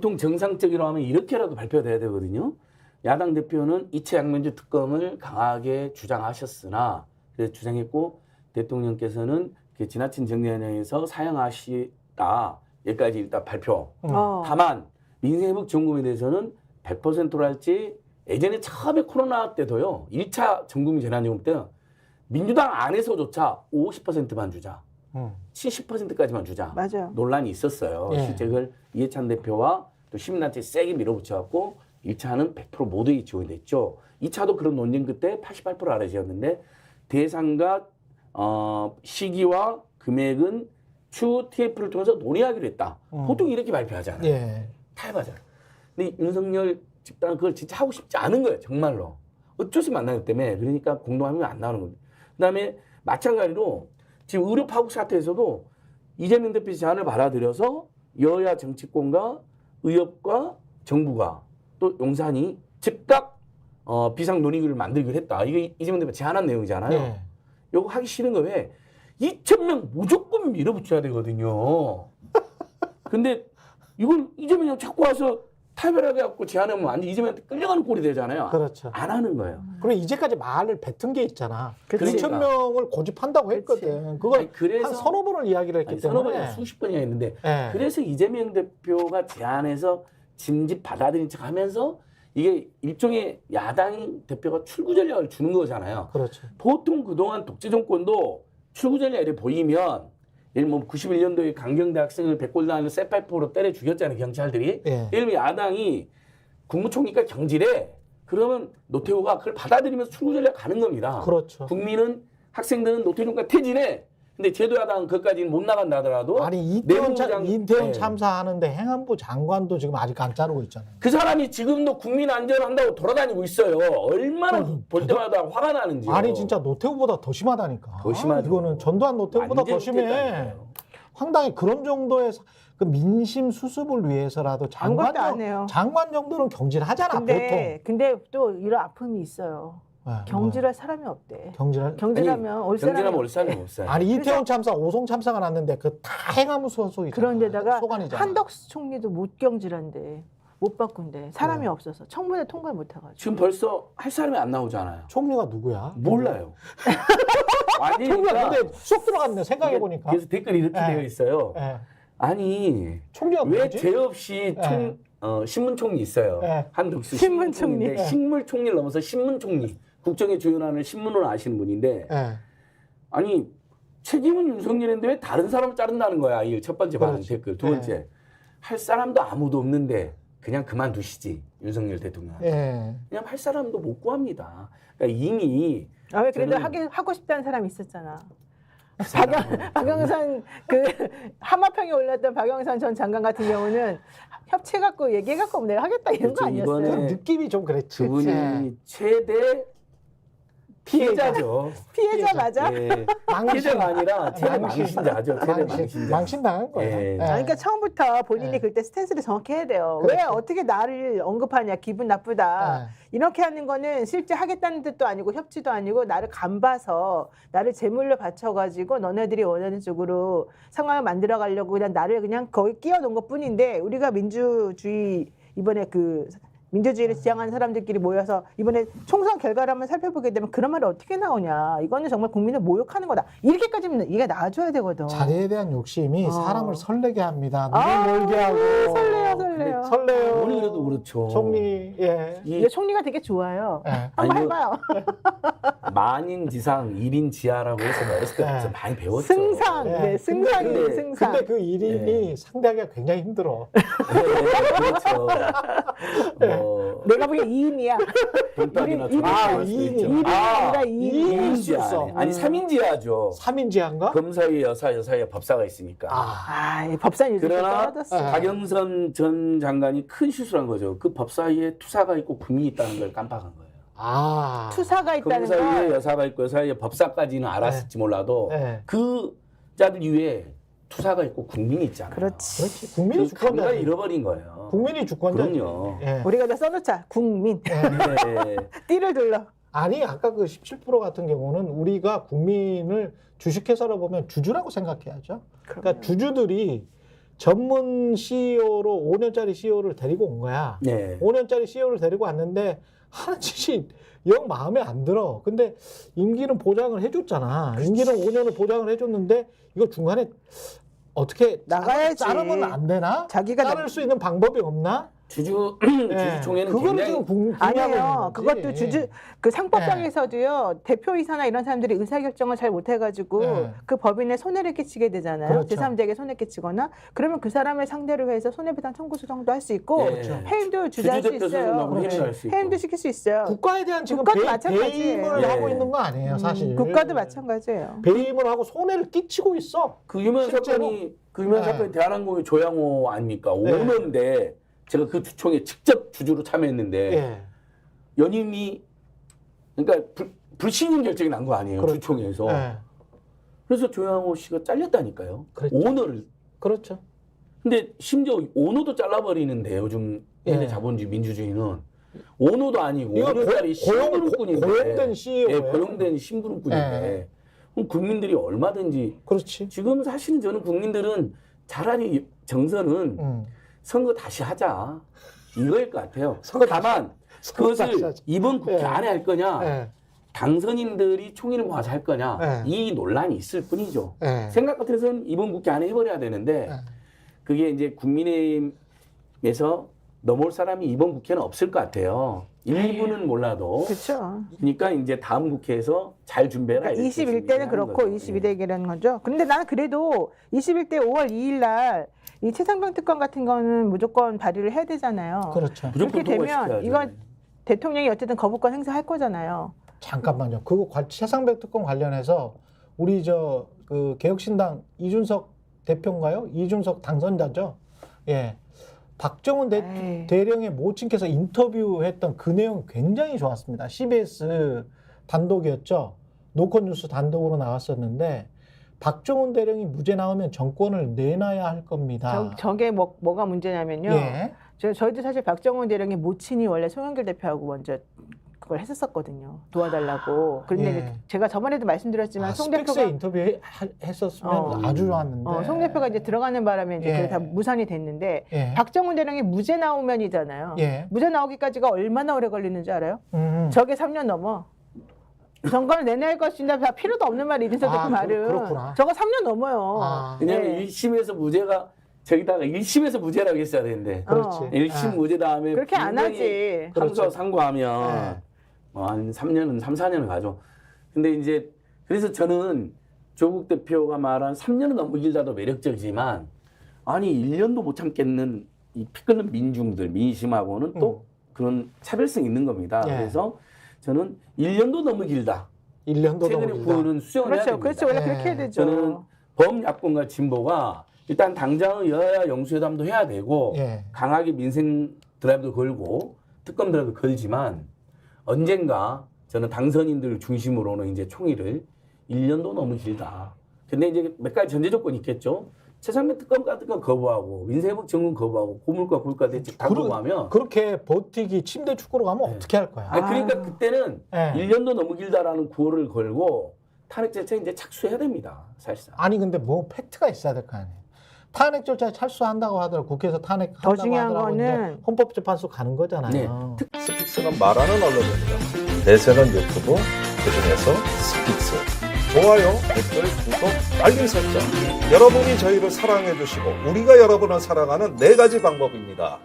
보통 정상적으로 하면 이렇게라도 발표돼야 되거든요. 야당 대표는 이채 양면주 특검을 강하게 주장하셨으나 그래서 주장했고 대통령께서는 그 지나친 정례연행에서 사용하시다 여기까지 일단 발표. 다만 민생회복지원금에 대해서는 100%로 할지 예전에 처음에 코로나 때도요. 1차 전국민 재난지원금 때 민주당 안에서조차 50%만 주자. 70%까지만 주자. 맞아요. 논란이 있었어요. 예. 실제 그걸 이해찬 대표와 또 시민단체 세게 밀어붙여갖고 1차는 100% 모두에게 지원이 됐죠. 2차도 그런 논쟁 끝에 88% 알아지었는데 대상과 시기와 금액은 추후 TF를 통해서 논의하기로 했다. 보통 이렇게 발표하잖아요. 예. 타협하잖아요. 근데 윤석열 집단은 그걸 진짜 하고 싶지 않은 거예요. 정말로. 어쩔 수 없이 안 나기 때문에. 그러니까 공동합의가 안 나오는 겁니다. 그다음에 마찬가지로 지금 의료 파국 사태에서도 이재명 대표 제안을 받아들여서 여야 정치권과 의협과 정부가 또 용산이 즉각 비상 논의를 만들기로 했다. 이게 이재명 대표 제안한 내용이잖아요. 예. 이거 하기 싫은 거 왜? 2,000명 무조건 밀어붙여야 되거든요. 근데 이걸 이재명이 자꾸 와서 타협하게 갖고 제안하면 완전 이재명한테 끌려가는 꼴이 되잖아요. 그렇죠. 안 하는 거예요. 그리고 이제까지 말을 뱉은 게 있잖아. 그러니까. 2,000명을 고집한다고 했거든. 그걸 아니, 그래서 한 서너 번을 이야기를 했기 서너 때문에. 번이나 수십 번이나 했는데 예. 그래서 이재명 대표가 제안해서 짐짓 받아들인 척하면서 이게 일종의 야당 대표가 출구 전략을 주는 거잖아요. 그렇죠. 보통 그동안 독재 정권도 출구 전략이 보이면 예를 뭐 91년도에 강경대 학생을 백골단으로 쇠파이프로 때려 죽였잖아요. 경찰들이. 예. 예를 들면 야당이 국무총리가 경질해. 그러면 노태우가 그걸 받아들이면서 출구 전략 가는 겁니다. 그렇죠. 국민은 학생들은 노태우가 퇴진해. 근데 제도 야당은 그것까지는 못 나간다 하더라도 아니 이태원 네. 참사하는데 행안부 장관도 지금 아직 안 자르고 있잖아요. 그 사람이 지금도 국민 안전한다고 돌아다니고 있어요. 얼마나 볼 때마다 화가 나는지. 아니 진짜 노태우보다 더 심하다니까. 더 심하죠. 이거는 전두환 노태우보다 더 심해. 됐다니까요. 황당히 그런 정도의 그 민심 수습을 위해서라도 아무것도 안 해요. 장관 정도는 경질하잖아 근데 또 이런 아픔이 있어요. 보통. 네, 경질할 사람이 없대. 경질할? 경질하면 올 사람이 경질하면 올 없대. 사람이 없어요. 아니 이태원 참사, 오송 참사가 났는데 그 다 행안부 소속이잖아. 그런데다가 소관이잖아. 한덕수 총리도 못 경질한대. 못 바꾼대. 사람이 없어서 청문회 통과를 못 해가지고. 지금 벌써 할 사람이 안 나오잖아요. 총리가 누구야? 몰라요. 총리가 아니, 근데 쏙 들어갔네 생각해 보니까. 그래서 댓글이 이렇게 되어 있어요. 예. 아니 총리가 왜 누구지? 죄 없이 신문총리 있어요. 예. 한덕수 신문총리. 신문총리인데 식물총리를 넘어서 신문총리. 국정의 주요난을 신문으로 아시는 분인데 예. 아니 책임은 윤석열인데 왜 다른 사람을 자른다는 거야. 이게 첫 번째 반응 그렇지. 댓글. 두 번째 할 사람도 아무도 없는데 그냥 그만두시지 윤석열 대통령. 예. 그냥 할 사람도 못 구합니다. 그러니까 이미 아 왜 그래도 저는- 하고 싶다는 사람이 있었잖아. 그 사람은 박영선 그 하마평에 올랐던 박영선 전 장관 같은 경우는 협치해갖고 얘기해갖고 내가 하겠다 이런 거 그렇죠. 아니었어요? 이번에 느낌이 좀 그랬지. 그분이 예. 최대 피해자죠. 피해자 맞아? 예. 피해자가 아니라 최대 망신자죠. 최대 망신자. 망신당한 거예요. 예. 예. 그러니까 처음부터 본인이 네. 그때 스탠스를 정확히 해야 돼요. 왜 그렇죠. 어떻게 나를 언급하냐, 기분 나쁘다. 이렇게 하는 거는 실제 하겠다는 뜻도 아니고 협치도 아니고 나를 간봐서 나를 제물로 바쳐가지고 너네들이 원하는 쪽으로 상황을 만들어 가려고 그냥 나를 그냥 거기 끼워 놓은 것 뿐인데 우리가 민주주의 이번에 그 민주주의를 지향하는 사람들끼리 모여서 이번에 총선 결과를 한번 살펴보게 되면 그런 말이 어떻게 나오냐. 이거는 정말 국민을 모욕하는 거다. 이렇게까지는 이게 나와줘야 되거든. 자리에 대한 욕심이 사람을 설레게 합니다. 아, 눈을 멀게 하고. 설레요. 설레요. 아무리 그래도 그렇죠. 총리, 예. 이 이게 총리가 되게 좋아요. 예. 한번 아니, 해봐요. 만인지상 1인 지하라고 해서 어렸을 때부터 네. 많이 배웠죠. 승상. 예. 네, 승상이에요, 근데- 승상. 근데 그 1인이 상대하기가 굉장히 힘들어. 네, 그렇죠. 뭐 내가 보기엔 2인이야. 돈단이나 일인- 조합할 수도 일인- 있죠. 일인이 아니라 이인일 수 2인지하. 있어. 아니 3인지하죠. 3인지한가? 검사위 여사, 여사위 법사가 있으니까. 아, 이 법사는 요즘 그러나 떨어졌어. 아. 박영선 전 장관이 큰 실수를 한 거죠. 그 법사위에 투사가 있고 국민이 있다는 걸 깜빡한 거예요. 아. 투사가 있다는 검사위에 걸. 여사가 있고 여사위에 법사까지는 알았을지 몰라도 네. 그 자들 이외에 투사가 있고 국민이 있잖아요. 그렇지. 그렇지. 국민이 그 감각을 주권자. 잃어버린 거예요. 국민이 주권자지. 그럼요. 예. 우리가 다 써놓자. 국민. 네. 띠를 둘러. 아니 아까 그 17% 같은 경우는 우리가 국민을 주식회사로 보면 주주라고 생각해야죠. 그러니까 주주들이 전문 CEO로 5년짜리 CEO를 데리고 온 거야. 네. 5년짜리 CEO를 데리고 왔는데 하는 짓이 영 마음에 안 들어. 근데 임기는 보장을 해줬잖아. 임기는 5년을 보장을 해줬는데 이거 중간에 어떻게 나가야지. 자르면 안 되나? 자기가 자를 수 있는 방법이 없나? 주주총회는 그거를 굉장히 지금 궁금해하고 아니에요. 있는 거지. 그것도 주주 그 상법상에서도요. 대표이사나 이런 사람들이 의사결정을 잘 못해가지고 네. 그 법인에 손해를 끼치게 되잖아요. 그렇죠. 제3자에게 손해 끼치거나 그러면 그 사람을 상대로 해서 손해배상 청구 소송도 할 수 있고 그렇죠. 해임도 주저할 수 주주대표 있어요. 소송하고 그렇지. 해임도 할 수 있고. 해임도 시킬 수 있어요. 국가에 대한 지금 국가도 마찬가지예요. 배임을 네. 하고 있는 거 아니에요, 사실. 국가도 마찬가지예요. 배임을 하고 손해를 끼치고 있어. 그 유명 실제로? 사건이 네. 대한항공의 조양호 아닙니까? 네. 5년대 제가 그 주총에 직접 주주로 참여했는데 예. 연임이 그러니까 불신임 결정이 난 거 아니에요, 그렇죠. 주총에서. 예. 그래서 조양호 씨가 잘렸다니까요. 그랬죠. 오너를. 그렇죠. 근데 심지어 오너도 잘라버리는데 요즘 현대 예. 자본주의 민주주의는 오너도 아니고 이거 5년짜리 신부름꾼인데 고용된 CEO. 예, 고용된 신부름꾼인데 그럼 국민들이 얼마든지 그렇지. 지금 사실은 저는 국민들은 차라리 정서는 선거 다시 하자 이거일 것 같아요. 선거 다만 선거 다시 그것을 하자. 이번 국회 예. 안에 할 거냐 예. 당선인들이 총리를 모아서 할 거냐 예. 이 논란이 있을 뿐이죠. 예. 생각 같아서는 이번 국회 안에 해버려야 되는데 예. 그게 이제 국민의힘에서 넘어올 사람이 이번 국회는 없을 것 같아요. 일부는 몰라도. 그렇죠. 그러니까 이제 다음 국회에서 잘 준비해라. 그러니까 이렇게 21대는 얘기하는 그렇고 거죠. 22대라는 거죠. 근데 나는 그래도 21대 5월 2일 날 이 최상병 특권 같은 거는 무조건 발의를 해야 되잖아요. 그렇죠. 무조건 그렇게 되면 통과시켜야죠. 이건 대통령이 어쨌든 거부권 행사할 거잖아요. 잠깐만요. 그거 최상병 특권 관련해서 우리 그 개혁신당 이준석 대표인가요? 이준석 당선자죠. 예. 박정훈 에이. 대령의 모친께서 인터뷰했던 그 내용 굉장히 좋았습니다. CBS 단독이었죠. 노컷뉴스 단독으로 나왔었는데 박정훈 대령이 무죄 나오면 정권을 내놔야 할 겁니다. 저게 뭐가 문제냐면요. 예. 저희도 사실 박정훈 대령의 모친이 원래 송영길 대표하고 먼저 그걸 했었거든요. 도와달라고. 그런데 예. 이제 제가 저번에도 말씀드렸지만 송 스픽스에 대표가 인터뷰 했었으면 아주 좋았는데. 송 대표가 이제 들어가는 바람에 이제 예. 그게 다 무산이 됐는데 예. 박정훈 대령이 무죄 나오면이잖아요. 예. 무죄 나오기까지가 얼마나 오래 걸리는지 알아요? 저게 3년 넘어. 정권을 내낼 것이냐 다 필요도 없는 말이 이준석 대표 말은. 그렇구나. 저거 3년 넘어요. 아, 왜냐하면 네. 1심에서 무죄가 저기다가 1심에서 무죄라고 했어야 되는데 그렇지. 1심 무죄 다음에 그렇게 안 하지. 항소 상고하면 네. 한 3년은 3, 4년을 가죠. 근데 이제 그래서 저는 조국 대표가 말한 3년은 너무 길다도 매력적이지만 아니 1년도 못 참겠는 이 피 끓는 민중들 민심하고는 또 그런 차별성이 있는 겁니다. 예. 그래서 저는 1년도 너무 길다. 1년도 최근에 넘어 길다. 구호는 수용을 해야 그렇죠. 됩니다. 그렇죠. 원래 네. 그렇게 해야 되죠. 저는 범야권과 진보가 일단 당장은 여야 영수회담도 해야 되고 예. 강하게 민생 드라이브도 걸고 특검 드라이브도 걸지만 언젠가 저는 당선인들 중심으로는 이제 총의를 1년도 너무 길다. 근데 이제 몇 가지 전제 조건이 있겠죠. 최상병 특검 같은 건 거부하고 민생회복 정권 거부하고 고물가 굴가 대책 다 거부하면 그렇게 버티기 침대 축구로 가면 네. 어떻게 할 거야? 아니, 그러니까 그때는 네. 1년도 너무 길다라는 구호를 걸고 탄핵 절차 이제 착수해야 됩니다. 사실상. 아니 근데 뭐 팩트가 있어야 될 거 아니에요. 탄핵 절차에 철수한다고 하더라도 국회에서 탄핵한다고 더 중요한 하더라도 이제 거는 헌법재판소 가는 거잖아요. 네. 스픽스는 말하는 언론입니다. 대세는 유튜브, 그중에서 스픽스. 좋아요, 댓글, 구독, 알림 설정. 여러분이 저희를 사랑해 주시고 우리가 여러분을 사랑하는 4가지 방법입니다.